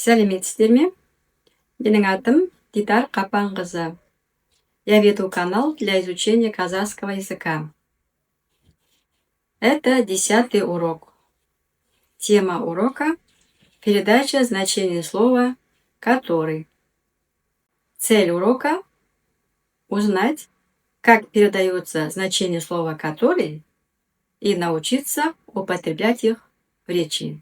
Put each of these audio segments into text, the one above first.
Сәлеметсіздер ме? Менің атым Дидар Қапанқызы. Я веду канал для изучения казахского языка. Это 10-й урок. Тема урока – передача значения слова «который». Цель урока – узнать, как передается значение слова «который» и научиться употреблять их в речи.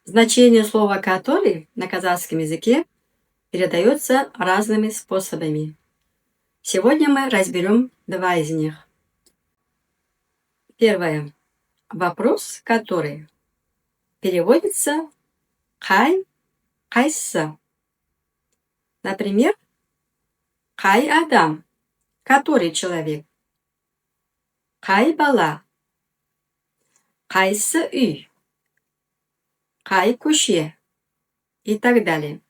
Значение слова «который» на казахском языке передается разными способами. Сегодня мы разберем два из них. Первое. Вопрос «который» переводится «қай», «қайсы». Например, «қай адам», «который человек», «қай бала», «қайсы үй», «қай көше» и так далее.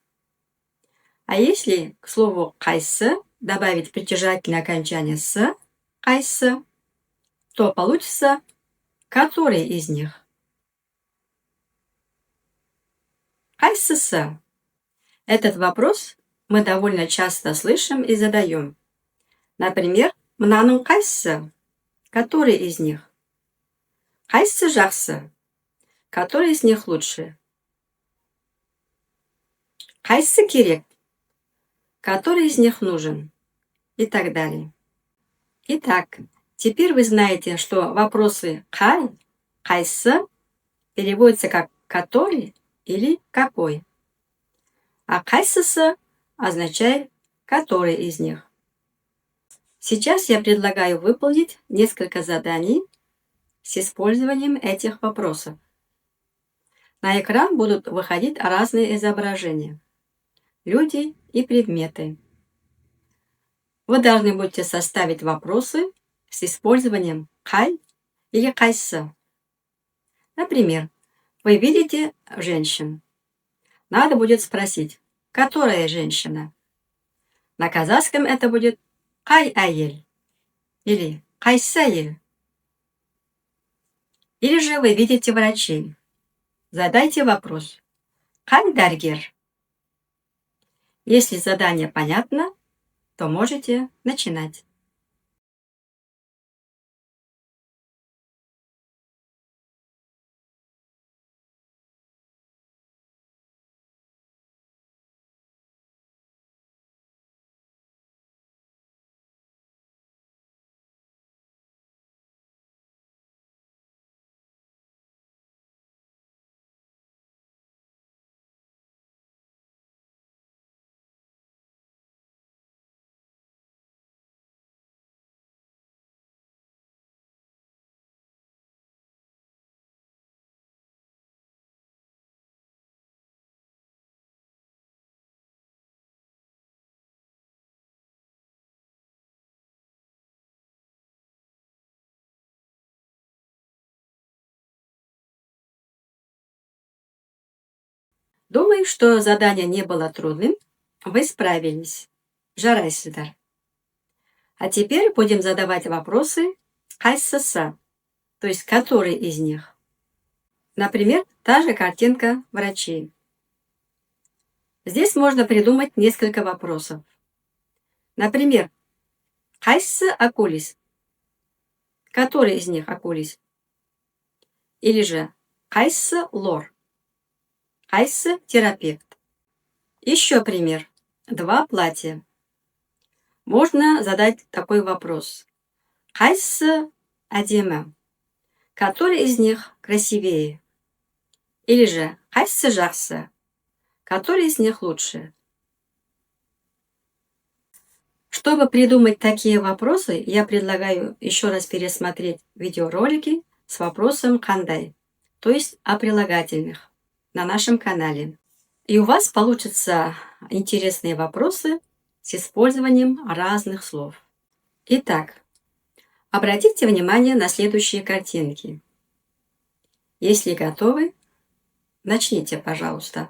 А если к слову «қайсы» добавить притяжательное окончание «с», «қайсы», то получится «который из них». «Қайсысы?» Этот вопрос мы довольно часто слышим и задаем. Например, «мынаның қайсысы?» Который из них? «Қайсысы жақсы?» Который из них лучше? «Қайсысы керек?» Который из них нужен? И так далее. Итак, теперь вы знаете, что вопросы «қай», «қайсы» переводятся как «который» или «какой». А «қайсысы» означает «который из них». Сейчас я предлагаю выполнить несколько заданий с использованием этих вопросов. На экран будут выходить разные изображения, люди и предметы. Вы должны будете составить вопросы с использованием «қай» или «қайсы». Например, вы видите женщин. Надо будет спросить, которая женщина. На казахском это будет «қай әйел» или «қайсы әйел». Или же вы видите врачей. Задайте вопрос «қай дәрігер?». Если задание понятно, то можете начинать. Думаю, что задание не было трудным. Вы справились. Жарайсыздар. А теперь будем задавать вопросы «қайсысы», то есть который из них. Например, та же картинка врачей. Здесь можно придумать несколько вопросов. Например, «қайсы акулис?» Который из них акулис? Или же «қайсы лор?» «Қайсы терапевт?» Еще пример. Два платья. Можно задать такой вопрос. «Қайсы әдемі?» Который из них красивее? Или же «қайсы жақсы?» Который из них лучше? Чтобы придумать такие вопросы, я предлагаю еще раз пересмотреть видеоролики с вопросом «қандай», то есть о прилагательных, на нашем канале. И у вас получатся интересные вопросы с использованием разных слов. Итак, обратите внимание на следующие картинки. Если готовы, начните, пожалуйста.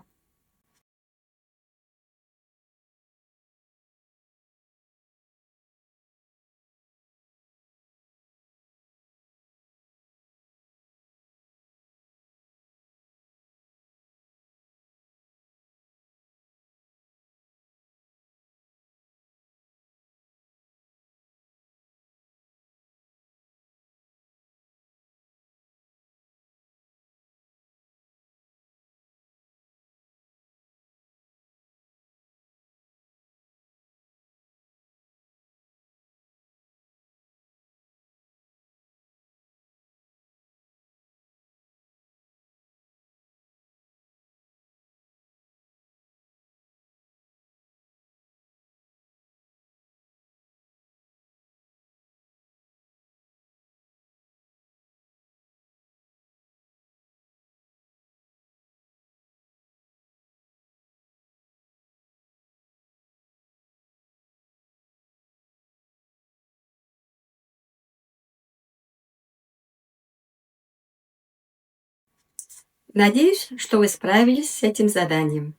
Надеюсь, что вы справились с этим заданием.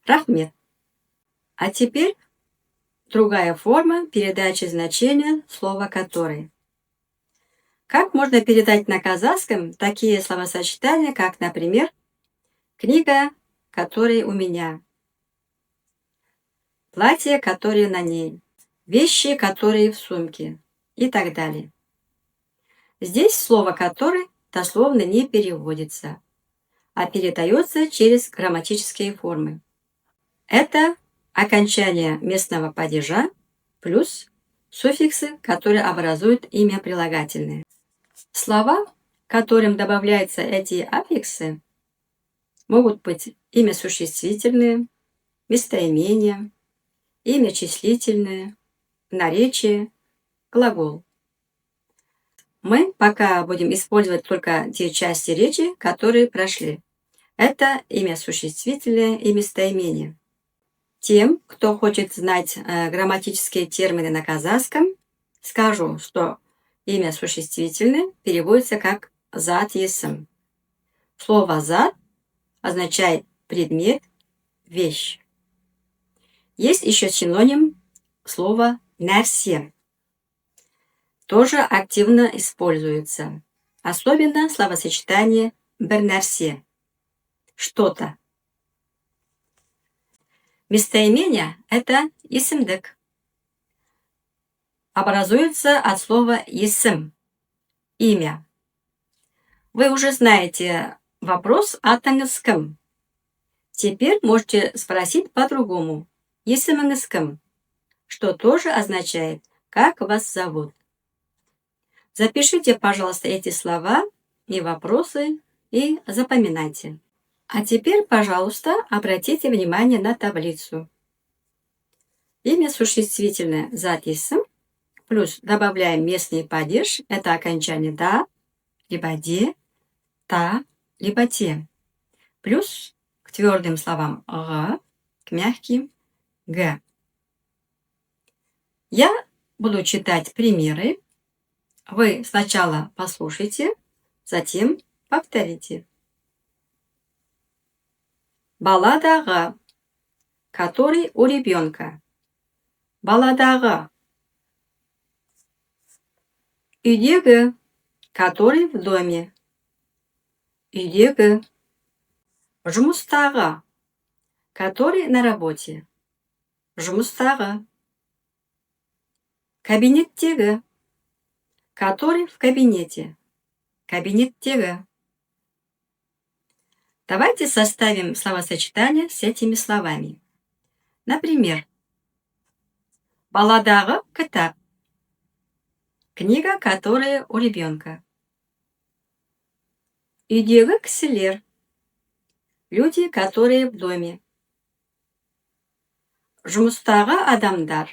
Рахмет. А теперь другая форма передачи значения слова «который». Как можно передать на казахском такие словосочетания, как, например, книга, которая у меня, платье, которое на ней, вещи, которые в сумке и так далее. Здесь слово «который» дословно не переводится, а передается через грамматические формы. Это окончание местного падежа плюс суффиксы, которые образуют имя прилагательное. Слова, которым добавляются эти аффиксы, могут быть имя существительное, местоимение, имя числительное, наречие, глагол. Мы пока будем использовать только те части речи, которые прошли. Это имя существительное и местоимение. Тем, кто хочет знать грамматические термины на казахском, скажу, что имя существительное переводится как зат есім. Слово зат означает предмет, вещь. Есть еще синоним слова нәрсе. Тоже активно используется. Особенно словосочетание бір нәрсе. Что-то. Местоимение – это исімдік. Образуется от слова есім – имя. Вы уже знаете вопрос «атыңыз кім?». Теперь можете спросить по-другому «есіміңіз кім?», что тоже означает «как вас зовут?». Запишите, пожалуйста, эти слова и вопросы и запоминайте. А теперь, пожалуйста, обратите внимание на таблицу. Имя существительное зат есім плюс добавляем местный падеж, это окончание да, либо де, та, либо те. Плюс к твердым словам г, к мягким г. Я буду читать примеры. Вы сначала послушайте, затем повторите. Баладағы, который у ребенка. Баладағы. Үйдегі, который в доме. Үйдегі. Жұмыстағы, который на работе. Жұмыстағы. Кабинеттегі, который в кабинете. Кабинеттегі. Давайте составим словосочетание с этими словами. Например, баладағы кітап. Книга, которая у ребенка. Үйдегі кісілер. Люди, которые в доме. Жұмыстағы адамдар.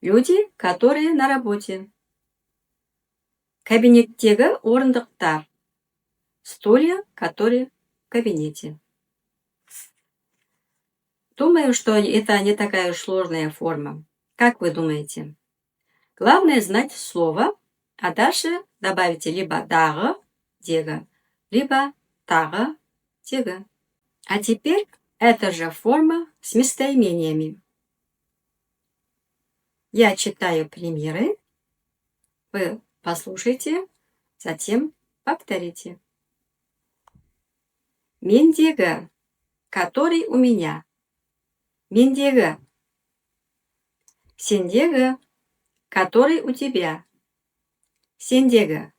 Люди, которые на работе. Кабинеттегі орындықтар. Стулья, которые в кабинете. Думаю, что это не такая уж сложная форма. Как вы думаете? Главное знать слово, а дальше добавите либо дағы, дегі, либо тағы, тегі. А теперь эта же форма с местоимениями. Я читаю примеры, вы послушайте, затем повторите. Мендегі, который у меня. Мендегі. Сендегі, который у тебя. Сендегі.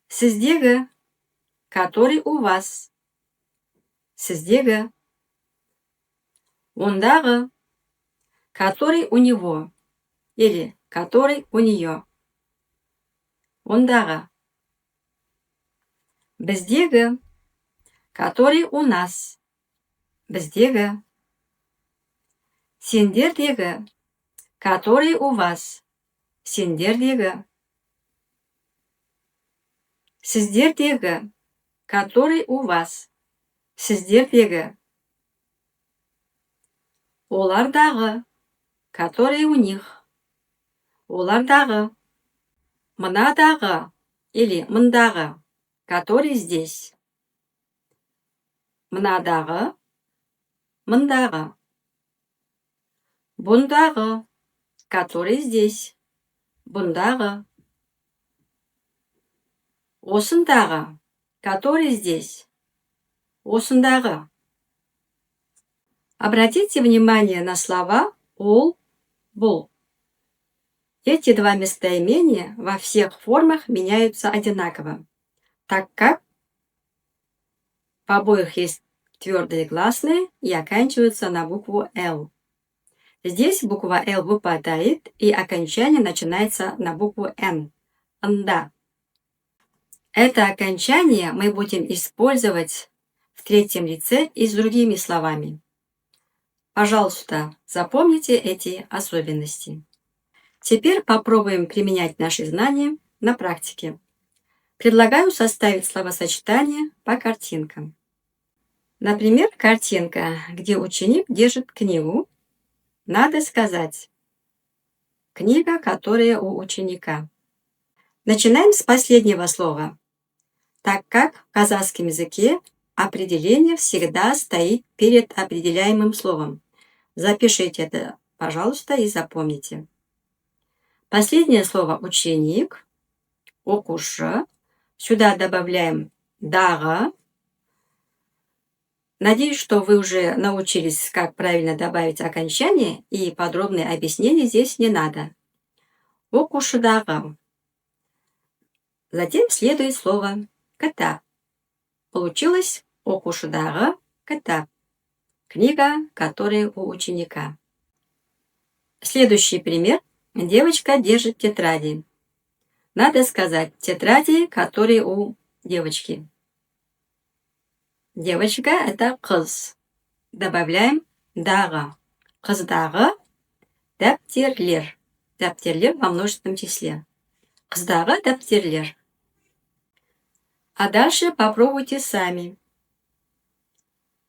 Сіздегі, который у вас. Сіздегі. Ондағы, который у него. Или который у нее. Ондағы. Біздегі, который у нас. Біздегі. Сендердегі, который у вас. Сендердегі. Сіздердегі, который у вас. Сіздердегі. Олардағы, который у них. Олардағы. Мынадағы или мындағы, который здесь. Мынадағы, мындағы. Бұндағы, который здесь. Бұндағы. Осындағы, который здесь. Осындағы. Обратите внимание на слова ол, бұл. Эти два местоимения во всех формах меняются одинаково, так как в обоих есть твердые гласные и оканчиваются на букву «Л». Здесь буква «Л» выпадает, и окончание начинается на букву «Н». «Нда». Это окончание мы будем использовать в третьем лице и с другими словами. Пожалуйста, запомните эти особенности. Теперь попробуем применять наши знания на практике. Предлагаю составить словосочетание по картинкам. Например, картинка, где ученик держит книгу. Надо сказать «книга, которая у ученика». Начинаем с последнего слова, так как в казахском языке определение всегда стоит перед определяемым словом. Запишите это, пожалуйста, и запомните. Последнее слово «ученик», «оқушы». Сюда добавляем «дағы». Надеюсь, что вы уже научились, как правильно добавить окончание, и подробные объяснения здесь не надо. «Оқушыдағы». Затем следует слово «кітап». Получилось «оқушыдағы кітап». Книга, которая у ученика. Следующий пример. Девочка держит тетради. Надо сказать тетради, которые у девочки. Девочка – это қыз. Добавляем дағы. Қыздағы дәптерлер. Дәптерлер во множественном числе. Қыздағы дәптерлер. А дальше попробуйте сами.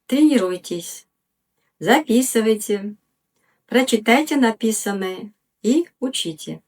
Тренируйтесь. Записывайте. Прочитайте написанное и учите.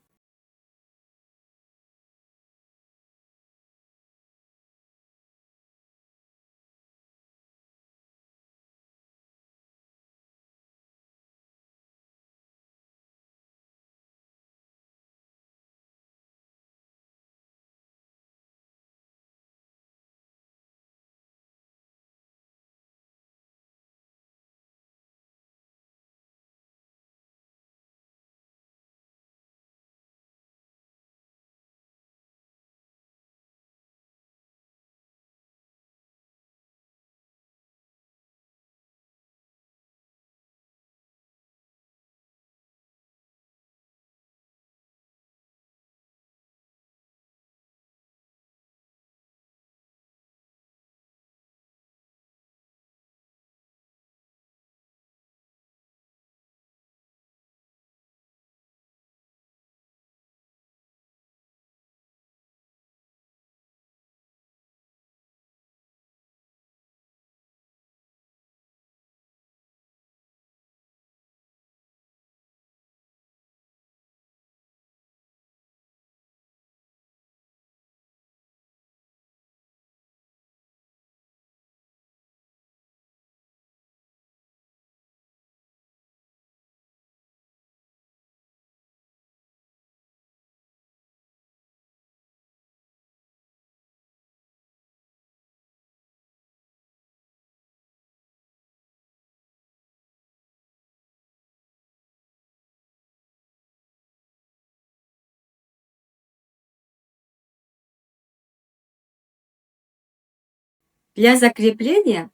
Для закрепления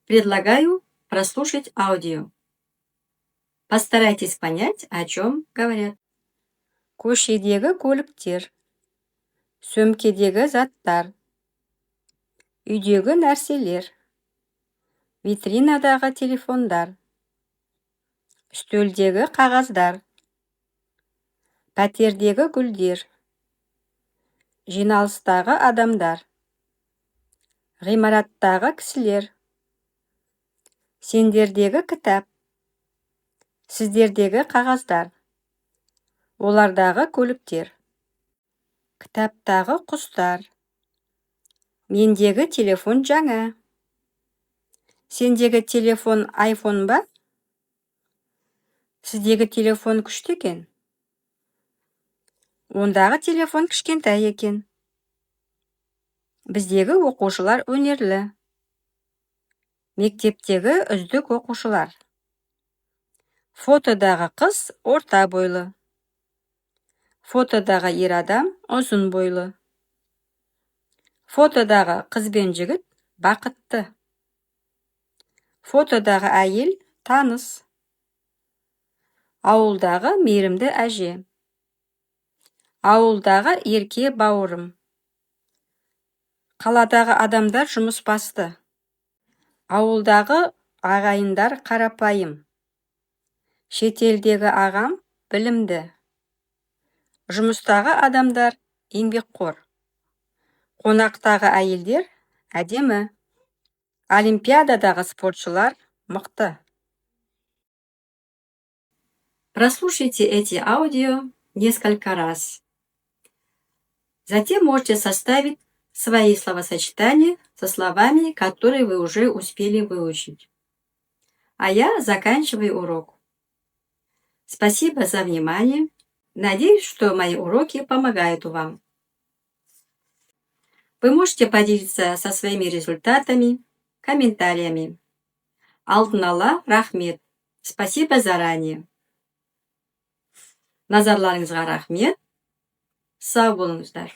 предлагаю прослушать аудио. Постарайтесь понять, о чем говорят. Көшедегі көліктер, сөмкедегі заттар, үйдегі нәрселер, витринадағы телефондар, үстелдегі қағаздар, пәтердегі гүлдер, жиналыстағы адамдар, ғимараттағы кісілер, сендердегі кітап, сіздердегі қағаздар, олардағы көліктер, кітаптағы құстар, Мендегі телефон жаңа. Сендегі телефон iPhone ба? Сіздегі телефон күшті екен. Ондағы телефон кішкентай екен. Біздегі оқушылар өнерлі. Мектептегі үздік оқушылар. Фотодағы қыз орта бойлы. Фотодағы ер адам ұзын бойлы. Фотодағы қыз бен жігіт бақытты. Фотодағы әйел таныс. Ауылдағы мейірімді әже. Ауылдағы ерке бауырым. Қаладағы адамдар жұмыс басты. Ауылдағы ағайындар қарапайым. Шетелдегі ағам білімді. Жұмыстағы адамдар еңбекқор. Қонақтағы әйелдер әдемі. Олимпиададағы спортшылар мықты. Прослушайте эти аудио несколько раз. Затем можете составить свои словосочетания со словами, которые вы уже успели выучить. А я заканчиваю урок. Спасибо за внимание. Надеюсь, что мои уроки помогают вам. Вы можете поделиться со своими результатами, комментариями. Алдын ала рахмет. Спасибо заранее. Назарларыңызға рахмет. Сау болыңыздар.